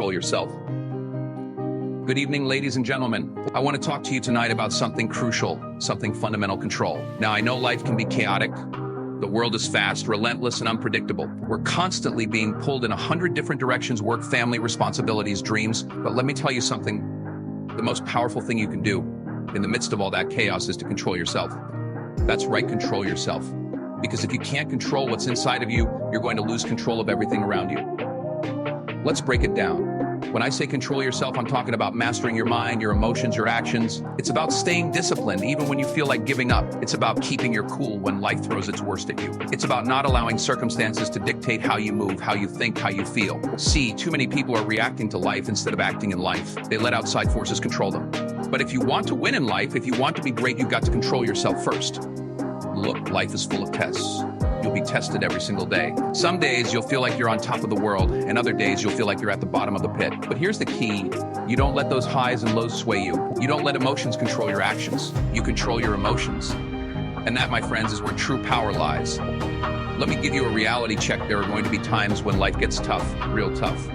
control yourself. Good evening, ladies and gentlemen. I want to talk to you tonight about something crucial, something fundamental: control. Now, I know life can be chaotic. The world is fast, relentless, and unpredictable. We're constantly being pulled in 100 different directions: work, family, responsibilities, dreams. But let me tell you something. The most powerful thing you can do in the midst of all that chaos is to control yourself. That's right, control yourself. Because if you can't control what's inside of you, you're going to lose control of everything around you. Let's break it down. When I say control yourself, I'm talking about mastering your mind, your emotions, your actions. It's about staying disciplined even when you feel like giving up. It's about keeping your cool when life throws its worst at you. It's about not allowing circumstances to dictate how you move, how you think, how you feel. See, too many people are reacting to life instead of acting in life. They let outside forces control them. But if you want to win in life, if you want to be great, you've got to control yourself first. Look, life is full of tests. You'll be tested every single day. Some days you'll feel like you're on top of the world, and other days you'll feel like you're at the bottom of the pit. But here's the key. You don't let those highs and lows sway you. You don't let emotions control your actions. You control your emotions. And that, my friends, is where true power lies. Let me give you a reality check. There are going to be times when life gets tough, real tough.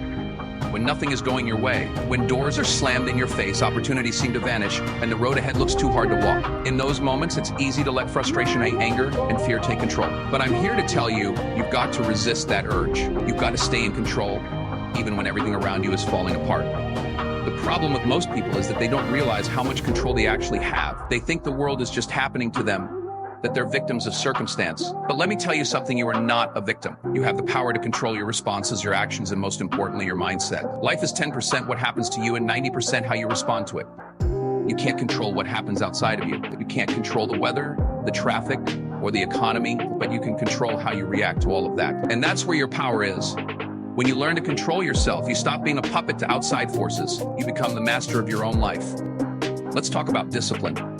When nothing is going your way, when doors are slammed in your face, opportunities seem to vanish, and the road ahead looks too hard to walk. In those moments, it's easy to let frustration, anger, and fear take control. But I'm here to tell you, you've got to resist that urge. You've got to stay in control, even when everything around you is falling apart. The problem with most people is that they don't realize how much control they actually have. They think the world is just happening to them, that they're victims of circumstance. But let me tell you something, you are not a victim. You have the power to control your responses, your actions, and most importantly, your mindset. Life is 10% what happens to you and 90% how you respond to it. You can't control what happens outside of you. You can't control the weather, the traffic, or the economy, but you can control how you react to all of that. And that's where your power is. When you learn to control yourself, you stop being a puppet to outside forces. You become the master of your own life. Let's talk about discipline.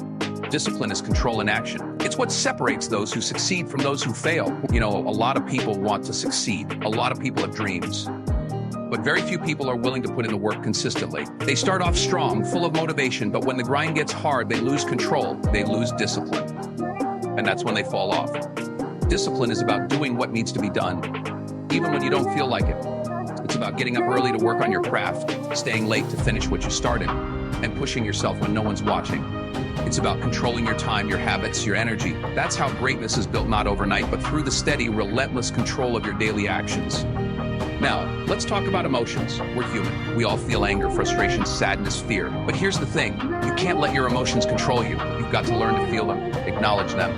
Discipline is control in action. It's what separates those who succeed from those who fail. You know, a lot of people want to succeed. A lot of people have dreams. But very few people are willing to put in the work consistently. They start off strong, full of motivation, but when the grind gets hard, they lose control. They lose discipline. And that's when they fall off. Discipline is about doing what needs to be done, even when you don't feel like it. It's about getting up early to work on your craft, staying late to finish what you started, and pushing yourself when no one's watching. It's about controlling your time, your habits, your energy. That's how greatness is built, not overnight, but through the steady, relentless control of your daily actions. Now, let's talk about emotions. We're human. We all feel anger, frustration, sadness, fear. But here's the thing. You can't let your emotions control you. You've got to learn to feel them, acknowledge them,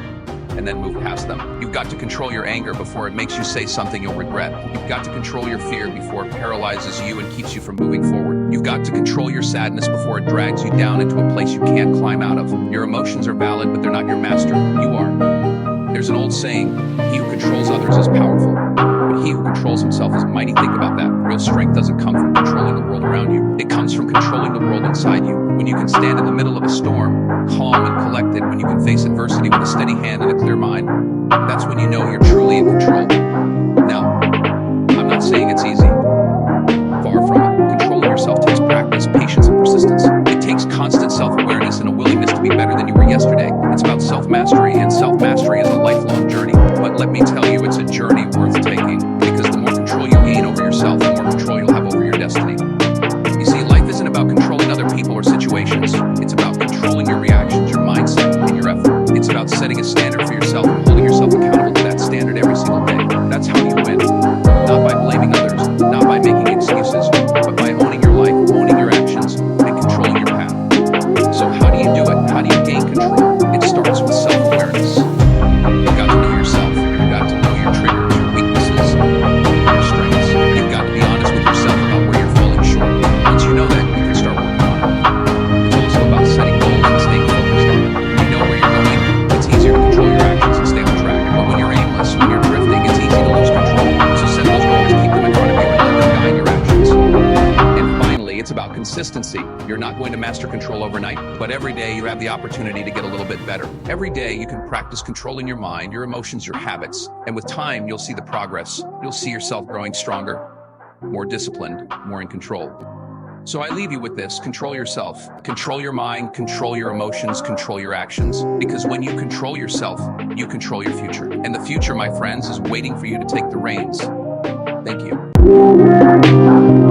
and then move past them. You've got to control your anger before it makes you say something you'll regret. You've got to control your fear before it paralyzes you and keeps you from moving forward. You've got to control your sadness before it drags you down into a place you can't climb out of. Your emotions are valid, but they're not your master. You are. There's an old saying, he who controls others is powerful, but he who controls himself is mighty. Think about that. Real strength doesn't come from controlling the world around you. It comes from controlling the world inside you. When you can stand in the middle of a storm, calm and collected, when you can face adversity with a steady hand and a clear mind, that's when you know you're truly in control. Now, I'm not saying it's easy. Far from it. Controlling yourself takes practice, patience, and persistence. It takes constant self-awareness and a willingness to be better than you were yesterday. It's about self-mastery, and self-mastery is a lifelong journey. But let me tell you, it's a journey worth taking, because the more control you gain over yourself, the more control you'll have over your destiny. You see, life isn't about controlling other people or situations. It's about controlling your reactions, your mindset, and your effort. It's about setting a standard for yourself and holding yourself accountable to that standard every single day. That's how you win. Not by blaming others, not by making excuses, but by owning your life, owning your actions, and controlling your path. So how do you do it? How do you gain control? It starts with self-awareness. You've got to know yourself. You've got to know your triggers, your weaknesses, your strengths. You've got to be honest with yourself about where you're falling short. Once you know that, you can start working on it. It's also about setting goals and staying focused on them. When you know where you're going, it's easier to control your actions and stay on track. But when you're aimless, when you're drifting, it's easy to lose control. So set those goals, keep them in front of you, and let them guide your actions. And finally, it's about consistency. You're not going to master control overnight, but every day you have the opportunity to get a little bit better. Every day you can practice controlling your mind, your emotions, your habits, and with time you'll see the progress. You'll see yourself growing stronger, more disciplined, more in control. So I leave you with this: control yourself, control your mind, control your emotions, control your actions. Because when you control yourself, you control your future. And the future, my friends, is waiting for you to take the reins. Thank you.